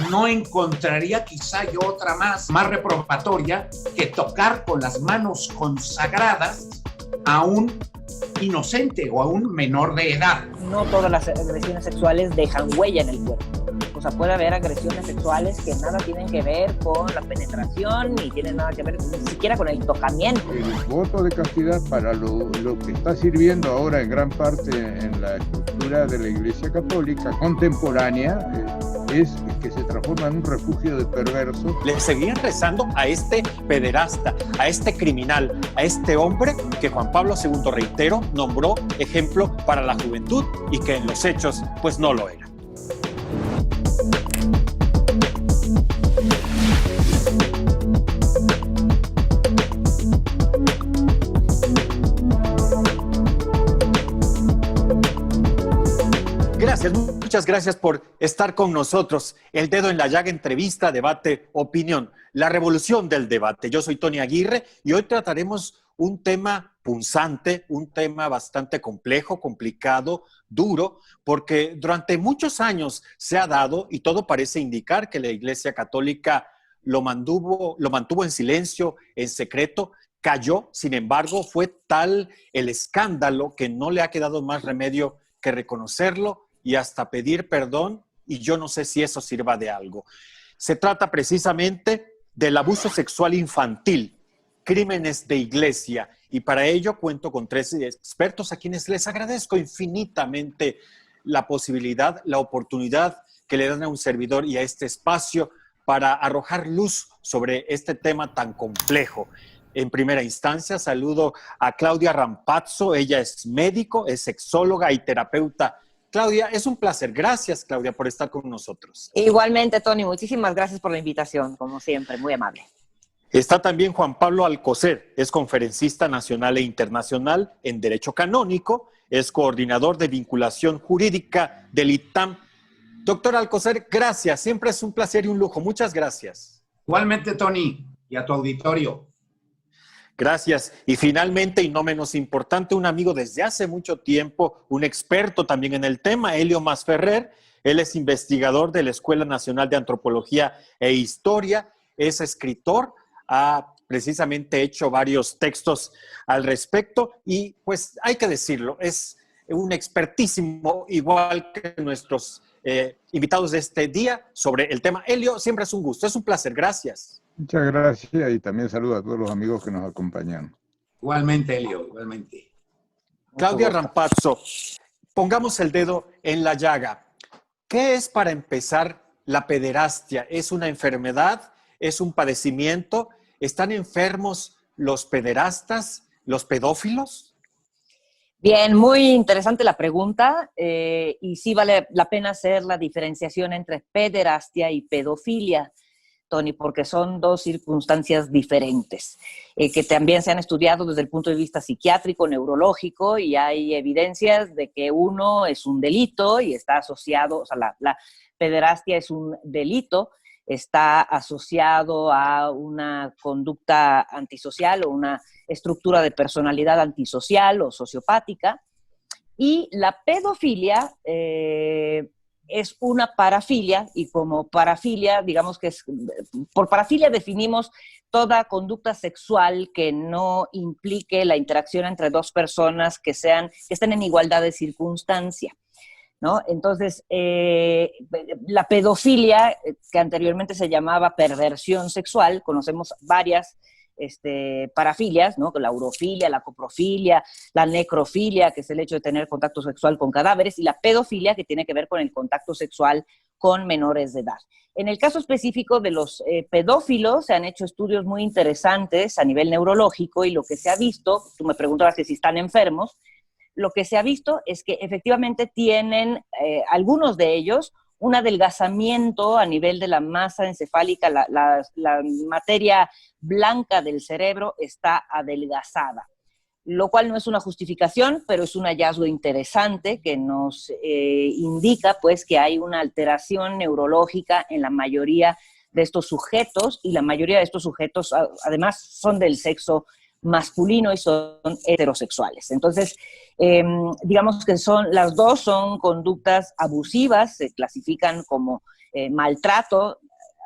no encontraría quizá yo otra más reprobatoria que tocar con las manos consagradas a un inocente o a un menor de edad. No todas las agresiones sexuales dejan huella en el cuerpo. O sea, puede haber agresiones sexuales que nada tienen que ver con la penetración, ni tienen nada que ver ni siquiera con el tocamiento. El voto de castidad para lo que está sirviendo ahora en gran parte en la estructura de la Iglesia Católica contemporánea es que se transforma en un refugio de perversos. Le seguían rezando a este pederasta, a este criminal, a este hombre que Juan Pablo II, reitero, nombró ejemplo para la juventud y que en los hechos pues no lo era. Muchas gracias por estar con nosotros. El Dedo en la Llaga, entrevista, debate, opinión. La revolución del debate. Yo soy Tony Aguirre y hoy trataremos un tema punzante, un tema bastante complejo, complicado, duro, porque durante muchos años se ha dado, y todo parece indicar que la Iglesia Católica lo mantuvo en silencio, en secreto, cayó. Sin embargo, fue tal el escándalo que no le ha quedado más remedio que reconocerlo y hasta pedir perdón, y yo no sé si eso sirva de algo. Se trata precisamente del abuso sexual infantil, crímenes de iglesia, y para ello cuento con 3 expertos a quienes les agradezco infinitamente la posibilidad, la oportunidad que le dan a un servidor y a este espacio para arrojar luz sobre este tema tan complejo. En primera instancia, saludo a Claudia Rampazzo. Ella es médico, es sexóloga y terapeuta. Claudia, es un placer. Gracias, Claudia, por estar con nosotros. Igualmente, Tony, muchísimas gracias por la invitación, como siempre, muy amable. Está también Juan Pablo Alcocer, es conferencista nacional e internacional en Derecho Canónico, es coordinador de vinculación jurídica del ITAM. Doctor Alcocer, gracias, siempre es un placer y un lujo. Muchas gracias. Igualmente, Tony, y a tu auditorio. Gracias. Y finalmente, y no menos importante, un amigo desde hace mucho tiempo, un experto también en el tema, Helio Masferrer. Él es investigador de la Escuela Nacional de Antropología e Historia, es escritor, ha precisamente hecho varios textos al respecto y pues hay que decirlo, es un expertísimo, igual que nuestros invitados de este día, sobre el tema. Helio, siempre es un gusto, es un placer. Gracias. Muchas gracias y también saludo a todos los amigos que nos acompañan. Igualmente, Helio, igualmente. Claudia Rampazzo, pongamos el dedo en la llaga. ¿Qué es, para empezar, la pederastia? ¿Es una enfermedad? ¿Es un padecimiento? ¿Están enfermos los pederastas, los pedófilos? Bien, muy interesante la pregunta y sí vale la pena hacer la diferenciación entre pederastia y pedofilia, Tony, porque son 2 circunstancias diferentes, que también se han estudiado desde el punto de vista psiquiátrico, neurológico, y hay evidencias de que uno es un delito y está asociado, o sea, la pederastia es un delito, está asociado a una conducta antisocial o una estructura de personalidad antisocial o sociopática, y la pedofilia es una parafilia, y como parafilia, digamos que por parafilia definimos toda conducta sexual que no implique la interacción entre 2 personas que estén en igualdad de circunstancia, ¿no? Entonces, la pedofilia, que anteriormente se llamaba perversión sexual, conocemos varias parafilias, ¿no? La urofilia, la coprofilia, la necrofilia, que es el hecho de tener contacto sexual con cadáveres, y la pedofilia, que tiene que ver con el contacto sexual con menores de edad. En el caso específico de los pedófilos, se han hecho estudios muy interesantes a nivel neurológico, y lo que se ha visto, tú me preguntabas que si están enfermos, lo que se ha visto es que efectivamente tienen, algunos de ellos, un adelgazamiento a nivel de la masa encefálica, la materia blanca del cerebro está adelgazada, lo cual no es una justificación, pero es un hallazgo interesante que nos indica pues que hay una alteración neurológica en la mayoría de estos sujetos, y la mayoría de estos sujetos además son del sexo masculino y son heterosexuales. Entonces, digamos que las 2 son conductas abusivas, se clasifican como maltrato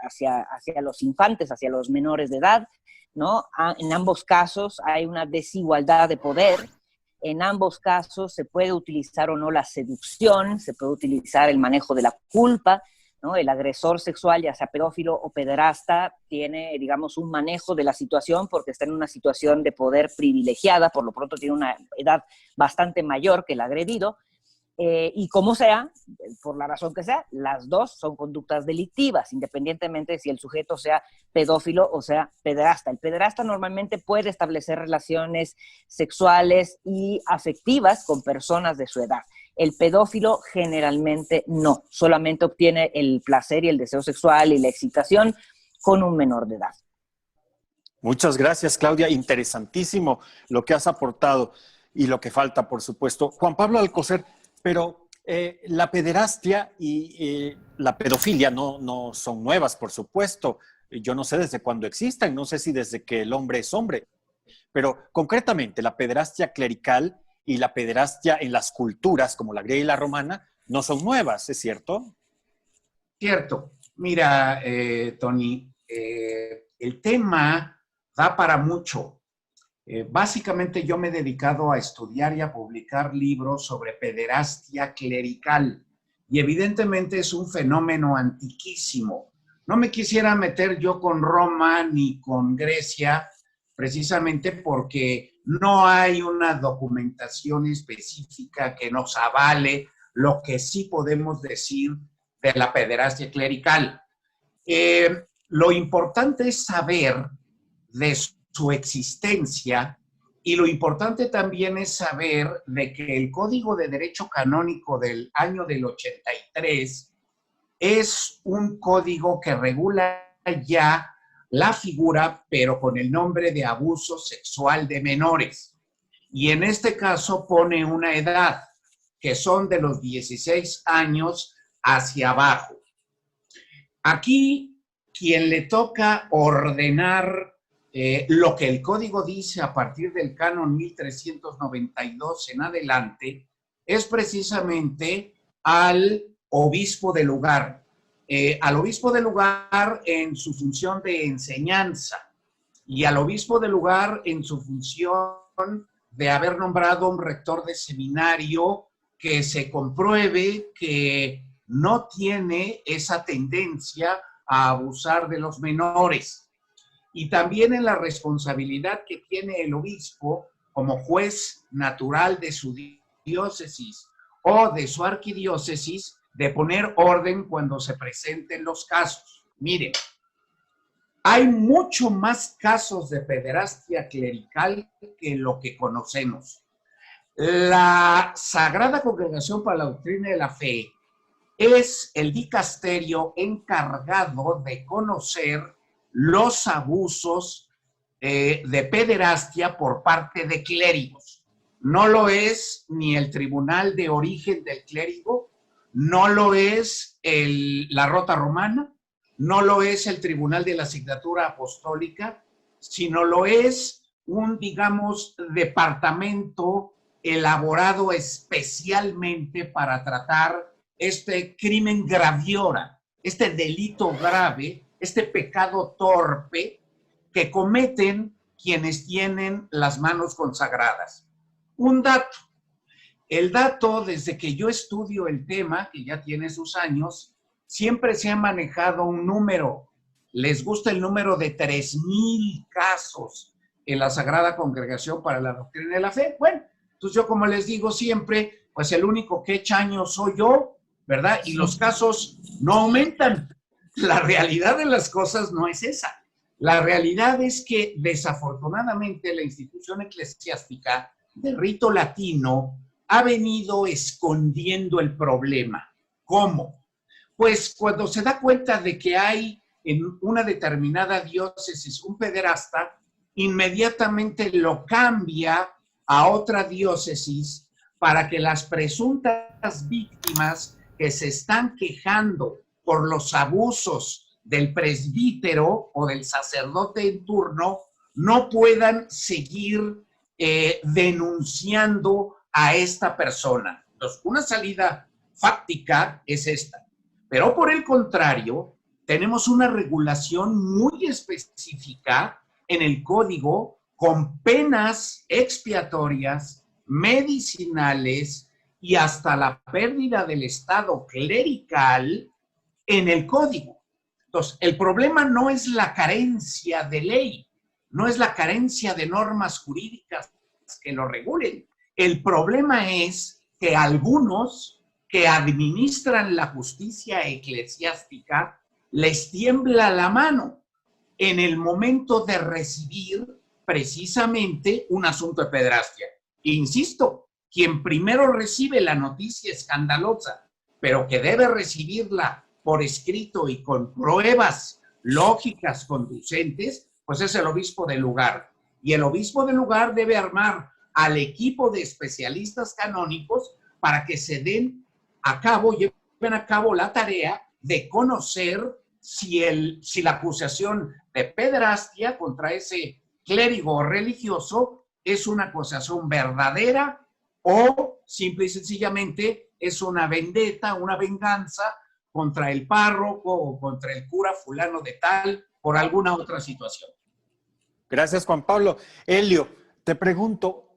hacia los infantes, hacia los menores de edad, ¿no? En ambos casos hay una desigualdad de poder. En ambos casos se puede utilizar o no la seducción, se puede utilizar el manejo de la culpa, ¿no? El agresor sexual, ya sea pedófilo o pederasta, tiene, digamos, un manejo de la situación porque está en una situación de poder privilegiada, por lo pronto tiene una edad bastante mayor que el agredido, y como sea, por la razón que sea, las dos son conductas delictivas, independientemente de si el sujeto sea pedófilo o sea pederasta. El pederasta normalmente puede establecer relaciones sexuales y afectivas con personas de su edad. El pedófilo generalmente no, solamente obtiene el placer y el deseo sexual y la excitación con un menor de edad. Muchas gracias, Claudia. Interesantísimo lo que has aportado y lo que falta, por supuesto. Juan Pablo Alcocer, pero la pederastia y la pedofilia no son nuevas, por supuesto. Yo no sé desde cuándo existen, no sé si desde que el hombre es hombre, pero concretamente la pederastia clerical y la pederastia en las culturas, como la griega y la romana, no son nuevas, ¿es cierto? Cierto. Mira, Tony, el tema da para mucho. Básicamente yo me he dedicado a estudiar y a publicar libros sobre pederastia clerical y evidentemente es un fenómeno antiquísimo. No me quisiera meter yo con Roma ni con Grecia precisamente porque no hay una documentación específica que nos avale lo que sí podemos decir de la pederastia clerical. Lo importante es saber de su existencia y lo importante también es saber de que el Código de Derecho Canónico del año del 83 es un código que regula ya la figura, pero con el nombre de abuso sexual de menores. Y en este caso pone una edad que son de los 16 años hacia abajo. Aquí, quien le toca ordenar lo que el código dice a partir del canon 1392 en adelante es precisamente al obispo del lugar. Al obispo del lugar en su función de enseñanza y al obispo del lugar en su función de haber nombrado un rector de seminario que se compruebe que no tiene esa tendencia a abusar de los menores. Y también en la responsabilidad que tiene el obispo como juez natural de su diócesis o de su arquidiócesis de poner orden cuando se presenten los casos. Miren, hay mucho más casos de pederastia clerical que lo que conocemos. La Sagrada Congregación para la Doctrina de la Fe es el dicasterio encargado de conocer los abusos de pederastia por parte de clérigos. No lo es ni el Tribunal de Origen del Clérigo, no lo es la Rota Romana, no lo es el Tribunal de la Asignatura Apostólica, sino lo es un, digamos, departamento elaborado especialmente para tratar este crimen graviora, este delito grave, este pecado torpe que cometen quienes tienen las manos consagradas. Un dato. El dato, desde que yo estudio el tema, que ya tiene sus años, siempre se ha manejado un número. Les gusta el número de 3,000 casos en la Sagrada Congregación para la Doctrina de la Fe. Bueno, entonces yo como les digo siempre, pues el único que echa años soy yo, ¿verdad? Y los casos no aumentan. La realidad de las cosas no es esa. La realidad es que desafortunadamente la institución eclesiástica de rito latino ha venido escondiendo el problema. ¿Cómo? Pues cuando se da cuenta de que hay en una determinada diócesis un pederasta, inmediatamente lo cambia a otra diócesis para que las presuntas víctimas que se están quejando por los abusos del presbítero o del sacerdote en turno no puedan seguir denunciando a esta persona. Entonces, una salida fáctica es esta. Pero por el contrario, tenemos una regulación muy específica en el código con penas expiatorias, medicinales y hasta la pérdida del estado clerical en el código. Entonces, el problema no es la carencia de ley, no es la carencia de normas jurídicas que lo regulen. El problema es que algunos que administran la justicia eclesiástica les tiembla la mano en el momento de recibir precisamente un asunto de pederastia. Insisto, quien primero recibe la noticia escandalosa, pero que debe recibirla por escrito y con pruebas lógicas conducentes, pues es el obispo del lugar. Y el obispo del lugar debe armar al equipo de especialistas canónicos para que se den a cabo, lleven a cabo la tarea de conocer si la acusación de pederastia contra ese clérigo religioso es una acusación verdadera o simple y sencillamente es una vendetta, una venganza contra el párroco o contra el cura fulano de tal por alguna otra situación. Gracias, Juan Pablo. Helio, te pregunto,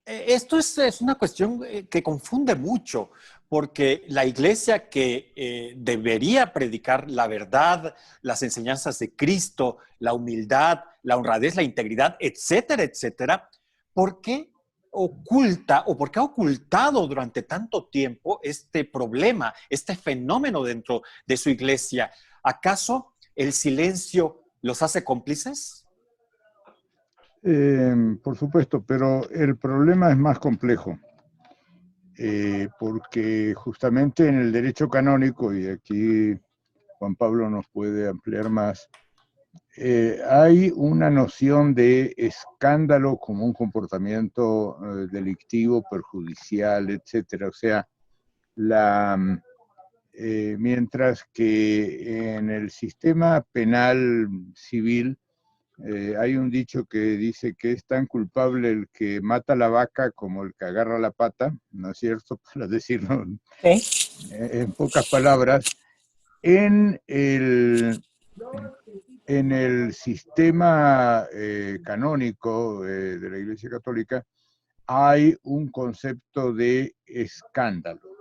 esto es una cuestión que confunde mucho, porque la iglesia que debería predicar la verdad, las enseñanzas de Cristo, la humildad, la honradez, la integridad, etcétera, etcétera, ¿por qué oculta o por qué ha ocultado durante tanto tiempo este problema, este fenómeno dentro de su iglesia? ¿Acaso el silencio los hace cómplices? Por supuesto, pero el problema es más complejo, porque justamente en el derecho canónico, y aquí Juan Pablo nos puede ampliar más, hay una noción de escándalo como un comportamiento delictivo, perjudicial, etcétera. O sea, mientras que en el sistema penal civil hay un dicho que dice que es tan culpable el que mata la vaca como el que agarra la pata, ¿no es cierto? Para decirlo en pocas palabras, en el sistema canónico de la Iglesia Católica hay un concepto de escándalo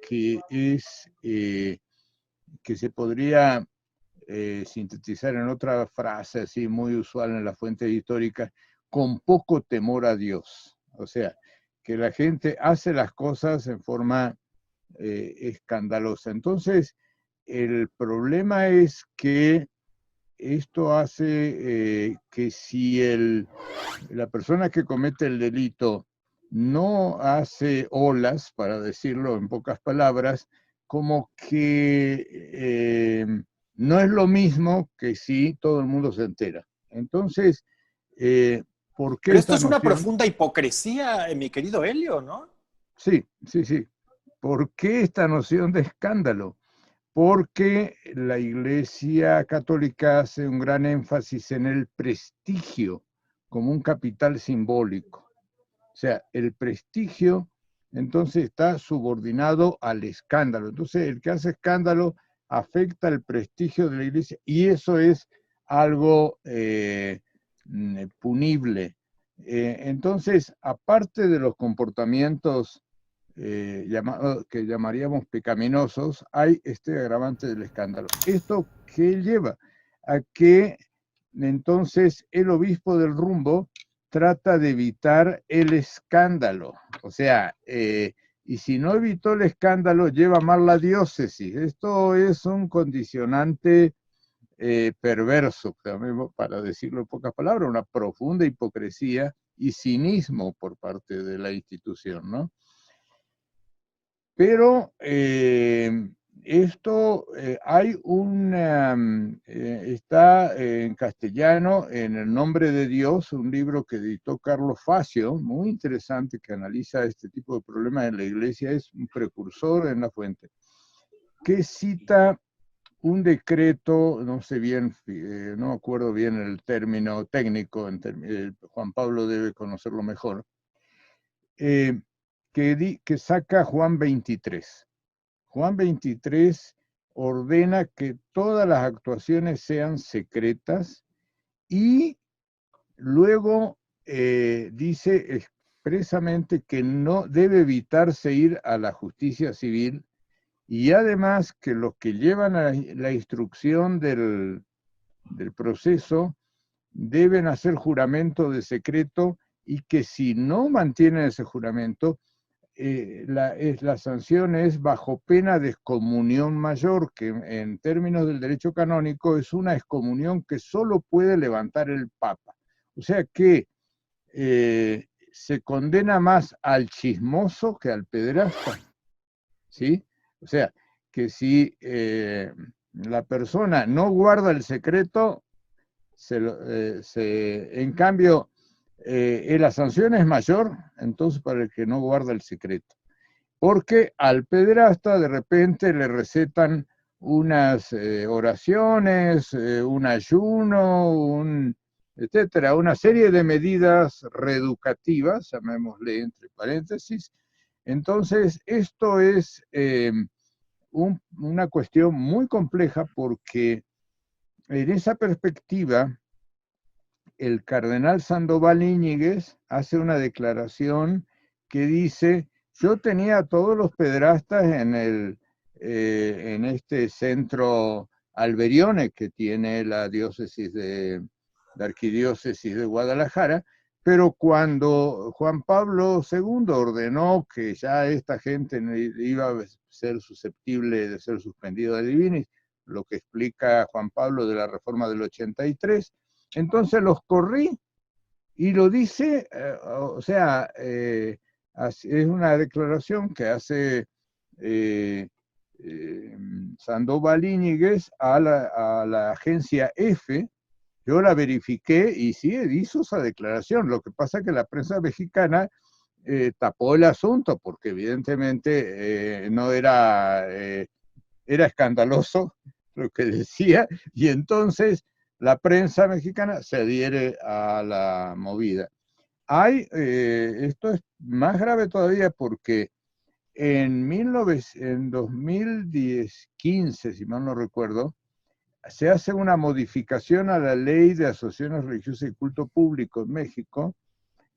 que que se podría sintetizar en otra frase así muy usual en las fuentes históricas: con poco temor a Dios. O sea, que la gente hace las cosas en forma escandalosa. Entonces, el problema es que esto hace que si la persona que comete el delito no hace olas, para decirlo en pocas palabras, como que no es lo mismo que si todo el mundo se entera. Entonces, ¿por qué Pero esto esta es una noción? profunda hipocresía, mi querido Helio, ¿no? Sí, sí, sí. ¿Por qué esta noción de escándalo? Porque la Iglesia Católica hace un gran énfasis en el prestigio como un capital simbólico. O sea, el prestigio entonces está subordinado al escándalo. Entonces, el que hace escándalo afecta el prestigio de la Iglesia y eso es algo punible. Entonces, aparte de los comportamientos que llamaríamos pecaminosos, hay este agravante del escándalo. ¿Esto qué lleva? A que entonces el obispo del rumbo trata de evitar el escándalo. O sea, y si no evitó el escándalo, lleva mal la diócesis. Esto es un condicionante perverso, para decirlo en pocas palabras, una profunda hipocresía y cinismo por parte de la institución, ¿no? Pero esto hay está en castellano, en El Nombre de Dios, un libro que editó Carlos Facio, muy interesante, que analiza este tipo de problemas en la iglesia, es un precursor en la fuente, que cita un decreto, no sé bien, no me acuerdo bien el término técnico, Juan Pablo debe conocerlo mejor, que saca Juan 23. Juan 23 ordena que todas las actuaciones sean secretas y luego dice expresamente que no debe evitarse ir a la justicia civil y además que los que llevan a la instrucción del proceso deben hacer juramento de secreto y que si no mantienen ese juramento, la sanción es bajo pena de excomunión mayor, que en términos del derecho canónico es una excomunión que solo puede levantar el Papa. O sea que se condena más al chismoso que al pederasta, ¿sí? O sea, que si la persona no guarda el secreto, en cambio, la sanción es mayor, entonces para el que no guarda el secreto. Porque al pederasta de repente le recetan unas oraciones, un ayuno, etcétera, una serie de medidas reeducativas, llamémosle entre paréntesis. Entonces, esto es una cuestión muy compleja porque en esa perspectiva, el cardenal Sandoval Íñiguez hace una declaración que dice: yo tenía a todos los pederastas en este centro Alberione que tiene la arquidiócesis de Guadalajara, pero cuando Juan Pablo II ordenó que ya esta gente iba a ser susceptible de ser suspendido de divinis, lo que explica Juan Pablo de la reforma del 83, entonces los corrí, y lo dice, o sea, es una declaración que hace Sandoval Íñiguez a la agencia EFE. Yo la verifiqué y sí, hizo esa declaración. Lo que pasa es que la prensa mexicana tapó el asunto porque evidentemente no era escandaloso lo que decía, y entonces la prensa mexicana se adhiere a la movida. Esto es más grave todavía porque en 2015, si mal no recuerdo, se hace una modificación a la ley de asociaciones religiosas y culto público en México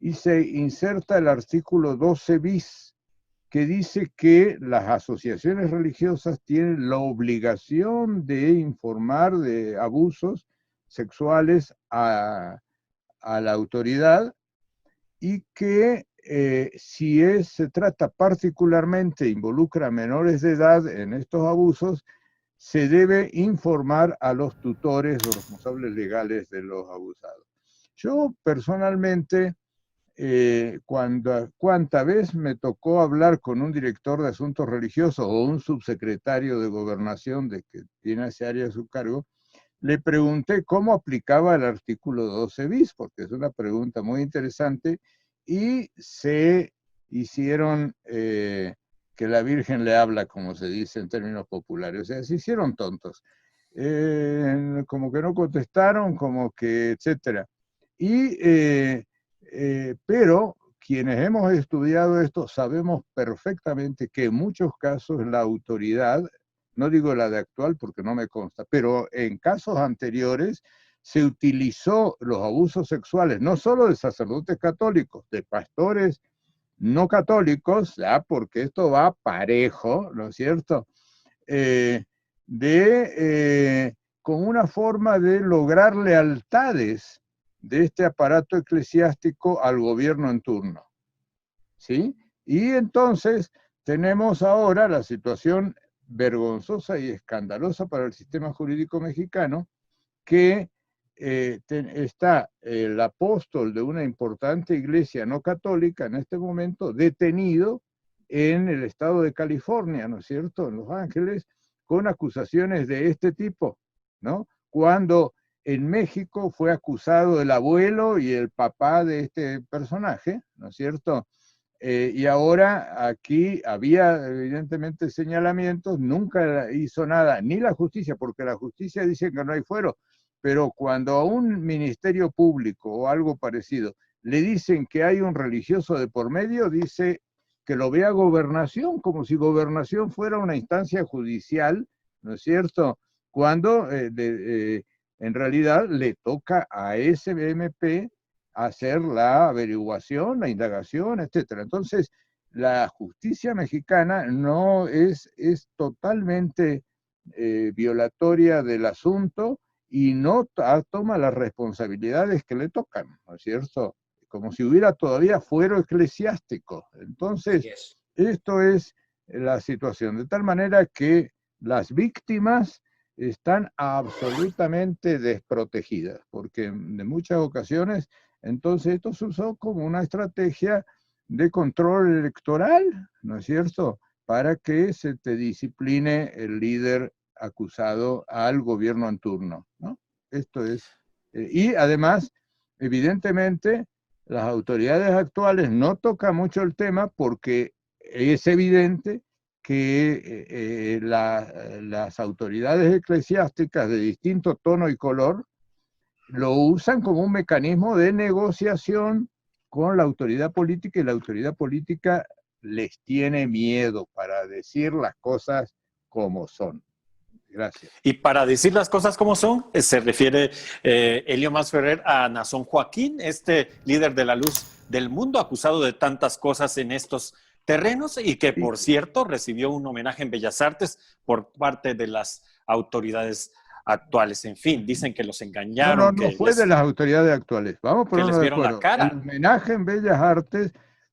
y se inserta el artículo 12 bis, que dice que las asociaciones religiosas tienen la obligación de informar de abusos sexuales a la autoridad y que si se trata particularmente, involucra a menores de edad en estos abusos, se debe informar a los tutores o responsables legales de los abusados. Yo personalmente, cuánta vez me tocó hablar con un director de asuntos religiosos o un subsecretario de gobernación que tiene ese área a su cargo, le pregunté cómo aplicaba el artículo 12 bis, porque es una pregunta muy interesante, y se hicieron que la Virgen le habla, como se dice en términos populares, o sea, se hicieron tontos. Como que no contestaron, como que, etcétera. Pero quienes hemos estudiado esto sabemos perfectamente que en muchos casos la autoridad, no digo la de actual porque no me consta, pero en casos anteriores se utilizó los abusos sexuales, no solo de sacerdotes católicos, de pastores no católicos, ¿ya? Porque esto va parejo, ¿no es cierto? Con una forma de lograr lealtades de este aparato eclesiástico al gobierno en turno, ¿sí? Y entonces tenemos ahora la situación vergonzosa y escandalosa para el sistema jurídico mexicano, que está el apóstol de una importante iglesia no católica en este momento detenido en el estado de California, ¿no es cierto?, en Los Ángeles, con acusaciones de este tipo, ¿no? Cuando en México fue acusado el abuelo y el papá de este personaje, ¿no es cierto? Y ahora aquí había evidentemente señalamientos, nunca hizo nada, ni la justicia, porque la justicia dice que no hay fuero, pero cuando a un ministerio público o algo parecido le dicen que hay un religioso de por medio, dice que lo vea Gobernación, como si Gobernación fuera una instancia judicial ¿no es cierto? Cuando en realidad le toca a ese MP hacer la averiguación, la indagación, etcétera. Entonces, la justicia mexicana no es totalmente violatoria del asunto y no toma las responsabilidades que le tocan, ¿no es cierto? Como si hubiera todavía fuero eclesiástico. Entonces, Yes. esto es la situación, de tal manera que las víctimas están absolutamente desprotegidas, porque en muchas ocasiones, entonces esto se usó como una estrategia de control electoral, ¿no es cierto?, para que se te discipline el líder acusado al gobierno en turno, ¿no? Esto es, y además, evidentemente, las autoridades actuales no tocan mucho el tema porque es evidente que las autoridades eclesiásticas de distinto tono y color lo usan como un mecanismo de negociación con la autoridad política, y la autoridad política les tiene miedo para decir las cosas como son. Gracias. Y para decir las cosas como son, se refiere Elio Masferrer a Nazón Joaquín, este líder de la luz del mundo, acusado de tantas cosas en estos terrenos y que, por cierto, recibió un homenaje en Bellas Artes por parte de las autoridades actuales. En fin, dicen que los engañaron. No fue de las autoridades actuales. Vamos a que les ponernos de vieron la acuerdo. cara. El homenaje en Bellas Artes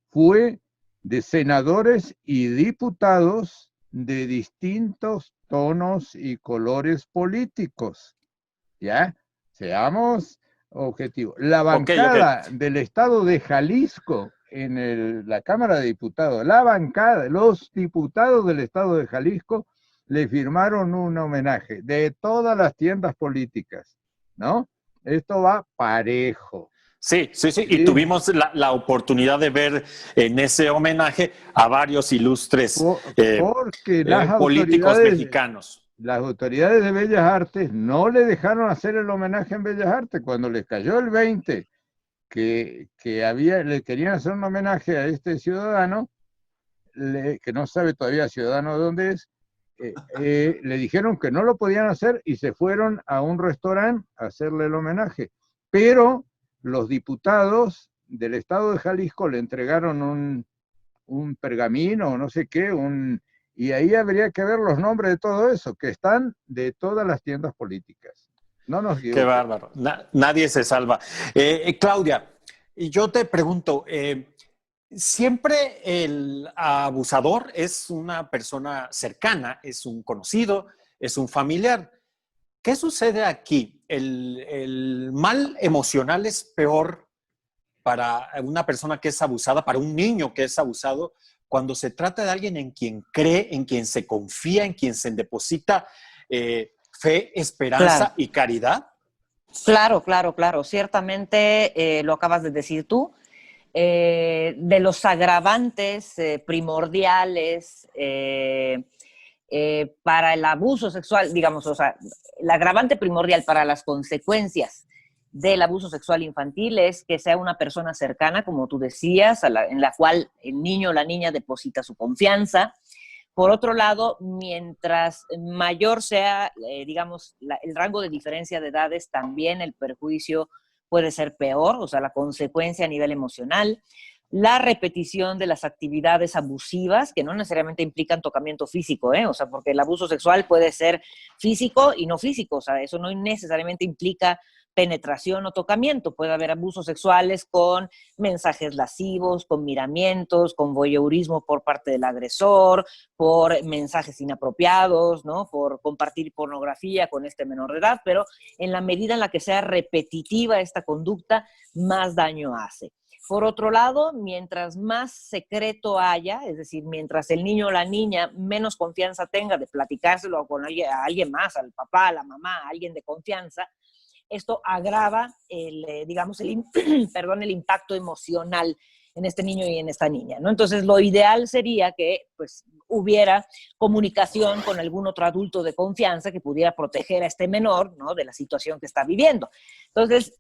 fue de senadores y diputados de distintos tonos y colores políticos. ¿Ya? Seamos objetivos. La bancada del estado de Jalisco en la Cámara de Diputados, la bancada, los diputados del estado de Jalisco le firmaron un homenaje de todas las tiendas políticas, ¿no? Esto va parejo. Sí. Y tuvimos la oportunidad de ver en ese homenaje a varios ilustres porque las políticos mexicanos. Las autoridades de Bellas Artes no le dejaron hacer el homenaje en Bellas Artes. Cuando les cayó el 20 que le querían hacer un homenaje a este ciudadano, que no sabe todavía ciudadano de dónde es, le dijeron que no lo podían hacer y se fueron a un restaurante a hacerle el homenaje. Pero los diputados del estado de Jalisco le entregaron un pergamino o no sé qué, y ahí habría que ver los nombres de todo eso, que están de todas las tiendas políticas. No nos equivocamos. Qué bárbaro. Nadie se salva. Claudia, yo te pregunto, siempre el abusador es una persona cercana, es un conocido, es un familiar. ¿Qué sucede aquí? ¿El mal emocional es peor para una persona que es abusada, para un niño que es abusado, cuando se trata de alguien en quien cree, en quien se confía, en quien se deposita fe, esperanza y caridad? Claro. Ciertamente lo acabas de decir tú. De los agravantes primordiales para el abuso sexual, digamos, o sea, el agravante primordial para las consecuencias del abuso sexual infantil es que sea una persona cercana, como tú decías, en la cual el niño o la niña deposita su confianza. Por otro lado, mientras mayor sea, digamos, el rango de diferencia de edades, también el perjuicio puede ser peor, o sea, la consecuencia a nivel emocional. La repetición de las actividades abusivas, que no necesariamente implican tocamiento físico, o sea, porque el abuso sexual puede ser físico y no físico, o sea, eso no necesariamente implica penetración o tocamiento. Puede haber abusos sexuales con mensajes lascivos, con miramientos, con voyeurismo por parte del agresor, por mensajes inapropiados, ¿no? Por compartir pornografía con este menor de edad, pero en la medida en la que sea repetitiva esta conducta, más daño hace. Por otro lado, mientras más secreto haya, es decir, mientras el niño o la niña menos confianza tenga de platicárselo con alguien más, al papá, a la mamá, a alguien de confianza, esto agrava el impacto emocional en este niño y en esta niña, ¿no? Entonces, lo ideal sería que pues, hubiera comunicación con algún otro adulto de confianza que pudiera proteger a este menor, ¿no? De la situación que está viviendo. Entonces,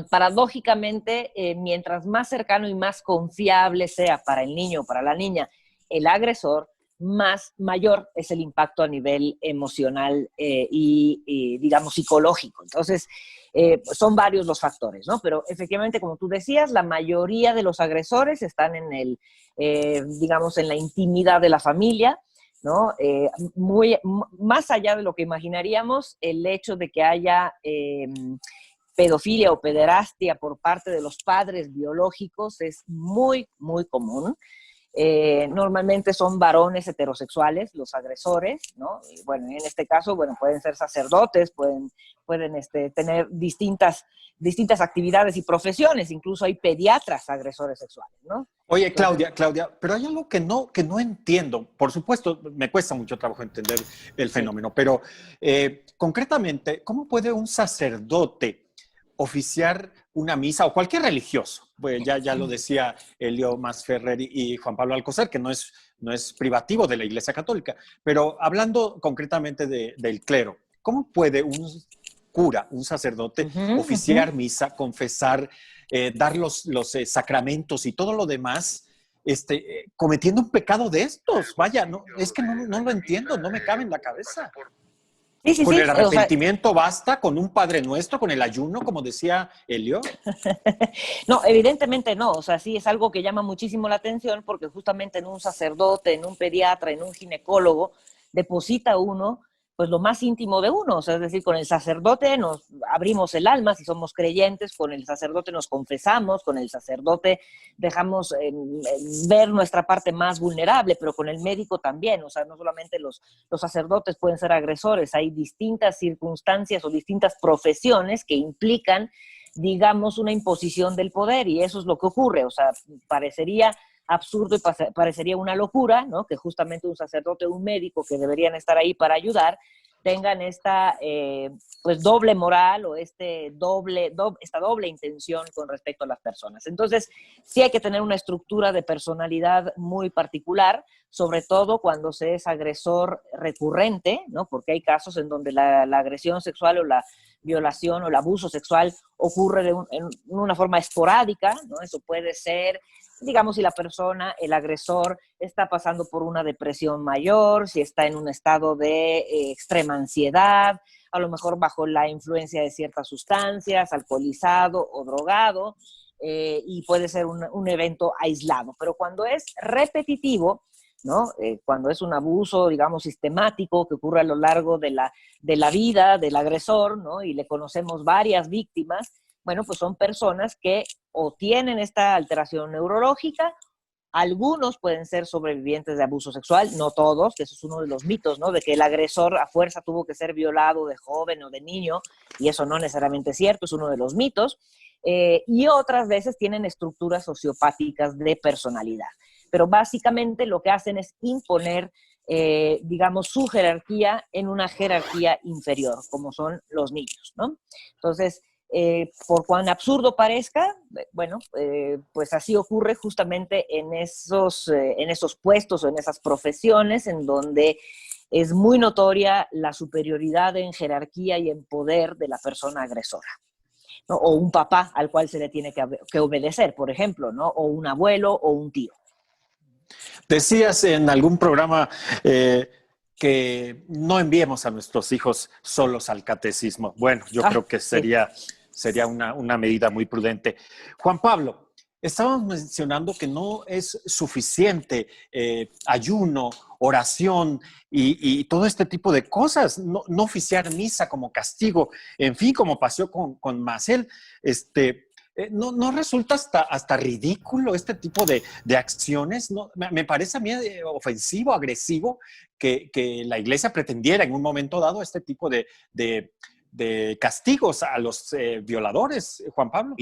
paradójicamente, mientras más cercano y más confiable sea para el niño o para la niña el agresor, mayor es el impacto a nivel emocional y, digamos, psicológico. Entonces, son varios los factores, ¿no? Pero efectivamente, como tú decías, la mayoría de los agresores están digamos, en la intimidad de la familia, ¿no? Más allá de lo que imaginaríamos, el hecho de que haya pedofilia o pederastia por parte de los padres biológicos es muy, muy común. Normalmente son varones heterosexuales los agresores, ¿no? Y bueno, en este caso, bueno, pueden ser sacerdotes, pueden tener distintas actividades y profesiones, incluso hay pediatras agresores sexuales, ¿no? Oye, Entonces, Claudia, pero hay algo que no entiendo. Por supuesto, me cuesta mucho trabajo entender el fenómeno, pero concretamente, ¿cómo puede un sacerdote oficiar una misa o cualquier religioso? Pues ya lo decía Elio Masferrer y Juan Pablo Alcocer, que no es privativo de la Iglesia Católica, pero hablando concretamente del clero, ¿cómo puede un cura, un sacerdote, oficiar misa, confesar, dar los sacramentos y todo lo demás, cometiendo un pecado de estos? Vaya, no, es que no lo entiendo, no me cabe en la cabeza. sí, Con sí, el o sea, arrepentimiento basta, con un Padre Nuestro, con el ayuno, como decía Elio. no, evidentemente no, o sea, sí es algo que llama muchísimo la atención porque justamente en un sacerdote, en un pediatra, en un ginecólogo, deposita uno pues lo más íntimo de uno, o sea, es decir, con el sacerdote nos abrimos el alma si somos creyentes, con el sacerdote nos confesamos, con el sacerdote dejamos ver nuestra parte más vulnerable, pero con el médico también, o sea, no solamente los sacerdotes pueden ser agresores, hay distintas circunstancias o distintas profesiones que implican, digamos, una imposición del poder, y eso es lo que ocurre, o sea, parecería absurdo y parecería una locura, ¿no? Que justamente un sacerdote o un médico que deberían estar ahí para ayudar tengan esta pues doble moral o esta doble intención con respecto a las personas. Entonces, sí hay que tener una estructura de personalidad muy particular, sobre todo cuando se es agresor recurrente, ¿no? Porque hay casos en donde la agresión sexual o la violación o el abuso sexual ocurre en una forma esporádica, ¿no? Eso puede ser, digamos, si la persona, el agresor, está pasando por una depresión mayor, si está en un estado de extrema ansiedad, a lo mejor bajo la influencia de ciertas sustancias, alcoholizado o drogado, y puede ser un evento aislado. Pero cuando es repetitivo, ¿no? Cuando es un abuso, digamos, sistemático que ocurre a lo largo de la vida del agresor, ¿no? Y le conocemos varias víctimas, bueno, pues son personas que o tienen esta alteración neurológica, algunos pueden ser sobrevivientes de abuso sexual, no todos, que eso es uno de los mitos, ¿no? De que el agresor a fuerza tuvo que ser violado de joven o de niño, y eso no necesariamente es cierto, es uno de los mitos. Y otras veces tienen estructuras sociopáticas de personalidad. Pero básicamente lo que hacen es imponer, digamos, su jerarquía en una jerarquía inferior, como son los niños, ¿no? Entonces, por cuán absurdo parezca, bueno, pues así ocurre justamente en esos puestos o en esas profesiones en donde es muy notoria la superioridad en jerarquía y en poder de la persona agresora, ¿no? O un papá al cual se le tiene que obedecer, por ejemplo, ¿no? O un abuelo o un tío. Decías en algún programa que no enviemos a nuestros hijos solos al catecismo. Bueno, yo creo que sería una medida muy prudente. Juan Pablo, estábamos mencionando que no es suficiente ayuno, oración y todo este tipo de cosas, no oficiar misa como castigo, en fin, como pasó con Marcel, ¿no resulta hasta ridículo este tipo de acciones? ¿No? Me parece a mí ofensivo, agresivo, que la Iglesia pretendiera en un momento dado este tipo de castigos a los violadores, Juan Pablo.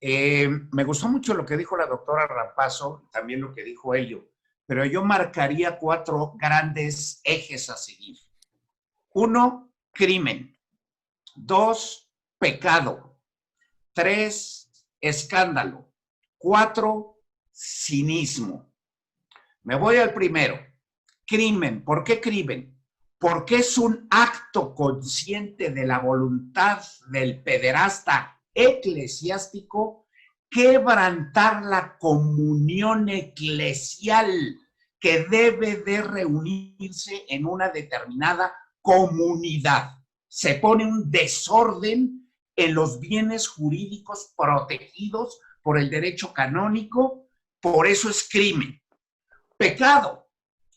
Me gustó mucho lo que dijo la doctora Rapazo, también lo que dijo Elio, pero yo marcaría 4 grandes ejes a seguir. 1, crimen. 2, pecado. 3, escándalo. 4, cinismo. Me voy al primero. Crimen. ¿Por qué crimen? Porque es un acto consciente de la voluntad del pederasta eclesiástico quebrantar la comunión eclesial que debe de reunirse en una determinada comunidad. Se pone un desorden en los bienes jurídicos protegidos por el derecho canónico, por eso es crimen. Pecado,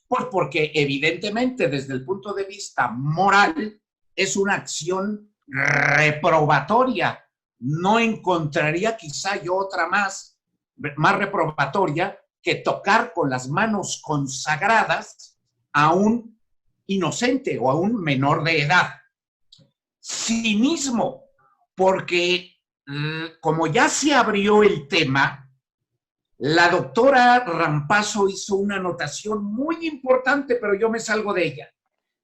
pues porque evidentemente desde el punto de vista moral es una acción reprobatoria. No encontraría quizá yo otra más reprobatoria que tocar con las manos consagradas a un inocente o a un menor de edad. Cinismo, porque como ya se abrió el tema, la doctora Rampazzo hizo una anotación muy importante, pero yo me salgo de ella.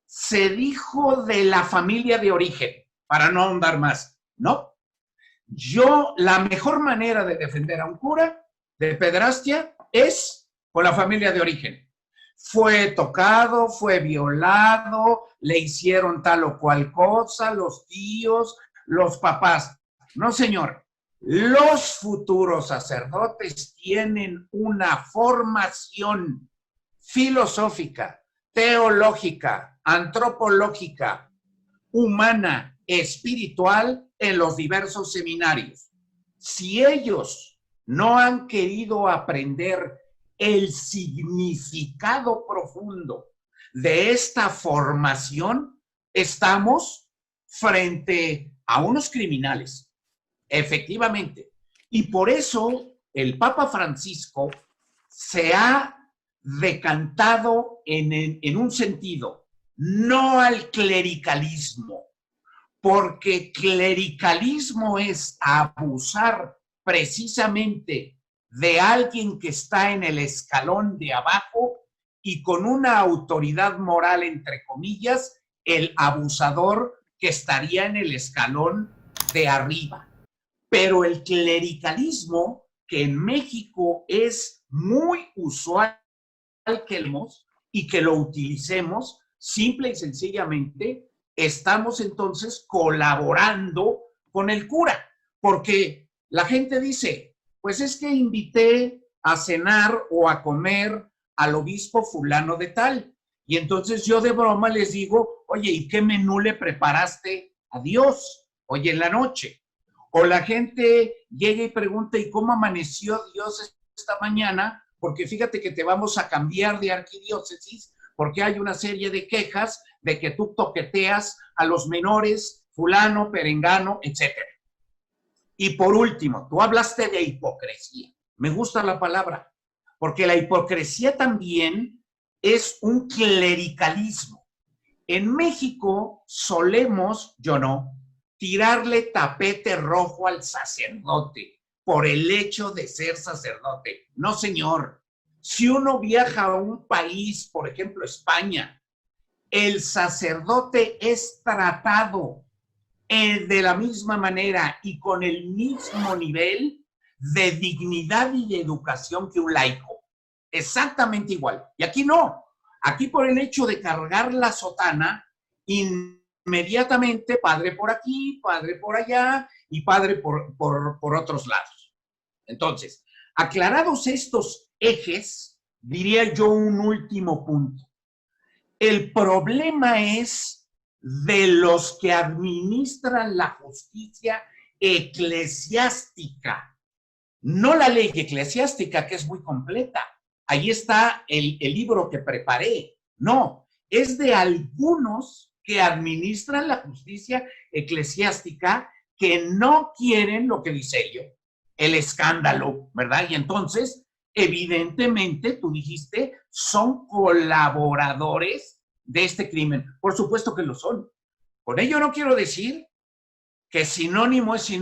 Se dijo de la familia de origen, para no ahondar más, ¿no? La mejor manera de defender a un cura de pederastia es con la familia de origen. Fue tocado, fue violado, le hicieron tal o cual cosa, los tíos, los papás. No, señor. Los futuros sacerdotes tienen una formación filosófica, teológica, antropológica, humana, espiritual en los diversos seminarios. Si ellos no han querido aprender el significado profundo de esta formación, estamos frente a unos criminales, efectivamente. Y por eso el Papa Francisco se ha decantado en un sentido, no al clericalismo, porque clericalismo es abusar precisamente de alguien que está en el escalón de abajo y con una autoridad moral, entre comillas, el abusador que estaría en el escalón de arriba. Pero el clericalismo, que en México es muy usual y que lo utilicemos, simple y sencillamente, estamos entonces colaborando con el cura, porque la gente dice, pues es que invité a cenar o a comer al obispo fulano de tal, y entonces yo de broma les digo, oye, ¿y qué menú le preparaste a Dios hoy en la noche? O la gente llega y pregunta, ¿y cómo amaneció Dios esta mañana? Porque fíjate que te vamos a cambiar de arquidiócesis porque hay una serie de quejas de que tú toqueteas a los menores, fulano, perengano, etc. Y por último, tú hablaste de hipocresía. Me gusta la palabra, porque la hipocresía también es un clericalismo. En México solemos, yo no, tirarle tapete rojo al sacerdote por el hecho de ser sacerdote. No, señor. Si uno viaja a un país, por ejemplo, España, el sacerdote es tratado de la misma manera y con el mismo nivel de dignidad y de educación que un laico. Exactamente igual. Y aquí no. Aquí por el hecho de cargar la sotana, inmediatamente padre por aquí, padre por allá y padre por otros lados. Entonces, aclarados estos ejes, diría yo un último punto. El problema es de los que administran la justicia eclesiástica, no la ley eclesiástica, que es muy completa. Ahí está el libro que preparé. No, es de algunos que administran la justicia eclesiástica que no quieren lo que dice ello, el escándalo, ¿verdad? Y entonces, evidentemente, tú dijiste, son colaboradores de este crimen. Por supuesto que lo son. Con ello no quiero decir que sacerdote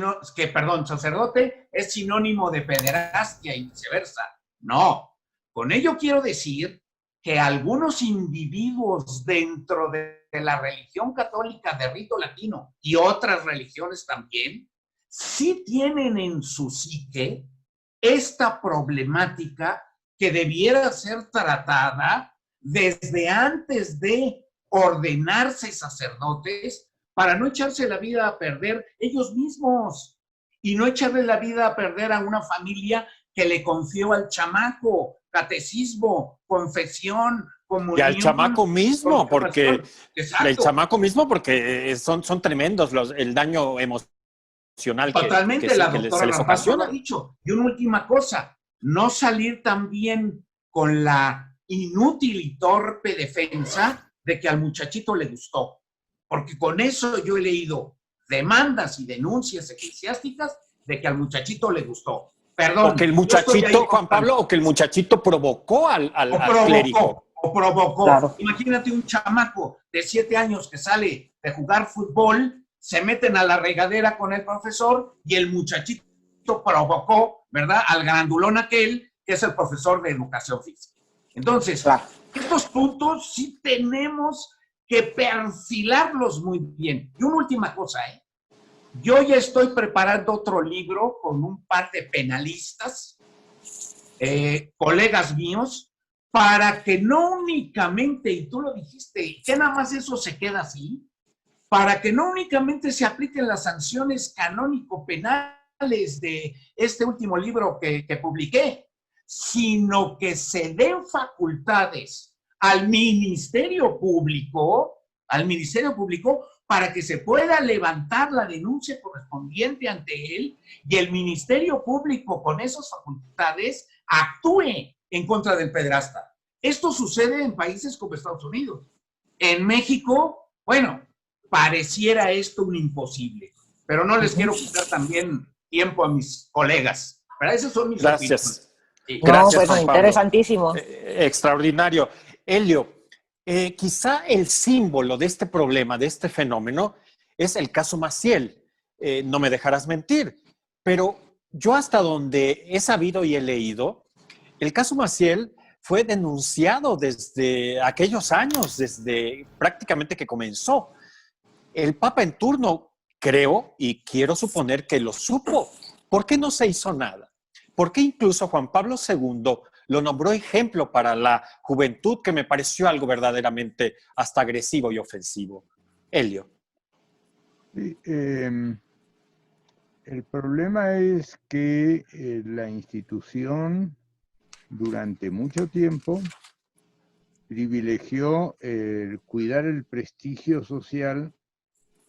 es sinónimo de pederastia y viceversa. No. Con ello quiero decir que algunos individuos dentro de la religión católica de rito latino y otras religiones también, sí tienen en su psique esta problemática que debiera ser tratada desde antes de ordenarse sacerdotes para no echarse la vida a perder ellos mismos y no echarle la vida a perder a una familia que le confió al chamaco catecismo, confesión, comunión. Y al chamaco mismo, porque Exacto. el chamaco mismo, porque son tremendos el daño emocional Totalmente, la doctora se les Rampazzo lo ha ocasiona. dicho. Y una última cosa, no salir también con la inútil y torpe defensa de que al muchachito le gustó. Porque con eso yo he leído demandas y denuncias eclesiásticas de que al muchachito le gustó. Perdón. O que el muchachito, Juan Pablo, o que el muchachito provocó al clérigo. O provocó. Claro. Imagínate un chamaco de 7 años que sale de jugar fútbol, se meten a la regadera con el profesor y el muchachito provocó, ¿verdad?, al grandulón aquel que es el profesor de educación física. Entonces, claro, estos puntos sí tenemos que perfilarlos muy bien. Y una última cosa, yo ya estoy preparando otro libro con un par de penalistas, colegas míos, para que no únicamente, y tú lo dijiste, que nada más eso se queda así, para que no únicamente se apliquen las sanciones canónico-penales de este último libro que publiqué, sino que se den facultades al Ministerio Público, para que se pueda levantar la denuncia correspondiente ante él y el Ministerio Público con esas facultades actúe en contra del pederasta. Esto sucede en países como Estados Unidos. En México, bueno, pareciera esto un imposible, pero no les quiero quitar también tiempo a mis colegas. Para eso son mis opiniones. Sí. Gracias, bueno, interesantísimo. Extraordinario. Elio, quizá el símbolo de este problema, de este fenómeno, es el caso Maciel. No me dejarás mentir, pero yo hasta donde he sabido y he leído, el caso Maciel fue denunciado desde aquellos años, desde prácticamente que comenzó. El Papa en turno, creo y quiero suponer que lo supo. ¿Por qué no se hizo nada? ¿Por qué incluso Juan Pablo II lo nombró ejemplo para la juventud, que me pareció algo verdaderamente hasta agresivo y ofensivo? Elio. Sí, el problema es que la institución durante mucho tiempo privilegió cuidar el prestigio social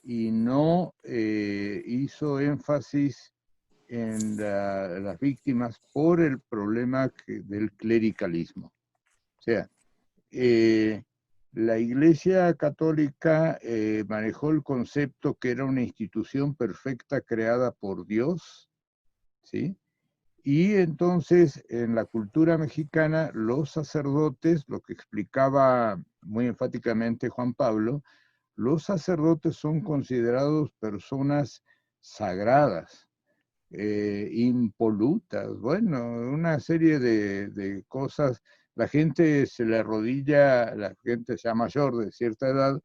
y no hizo énfasis en las víctimas por el problema del clericalismo. O sea, la Iglesia Católica manejó el concepto que era una institución perfecta creada por Dios, ¿sí? Y entonces en la cultura mexicana los sacerdotes, lo que explicaba muy enfáticamente Juan Pablo, los sacerdotes son considerados personas sagradas, impolutas, bueno, una serie de cosas. La gente se le arrodilla, la gente ya mayor de cierta edad,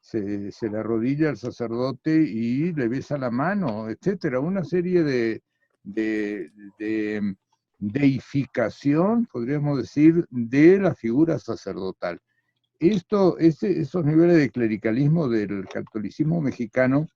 se le arrodilla al sacerdote y le besa la mano, etcétera, una serie de deificación, podríamos decir, de la figura sacerdotal. Esos niveles de clericalismo del catolicismo mexicano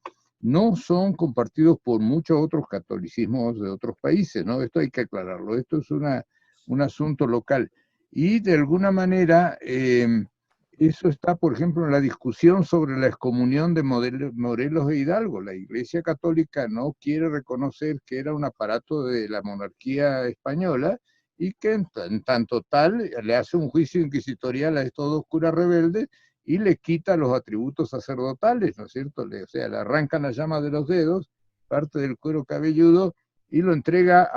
no son compartidos por muchos otros catolicismos de otros países, ¿no? Esto hay que aclararlo, esto es un asunto local. Y de alguna manera, eso está, por ejemplo, en la discusión sobre la excomunión de Morelos e Hidalgo. La Iglesia Católica no quiere reconocer que era un aparato de la monarquía española y que en tanto tal le hace un juicio inquisitorial a estos dos curas rebeldes y le quita los atributos sacerdotales, ¿no es cierto? O sea, le arrancan la llama de los dedos, parte del cuero cabelludo, y lo entrega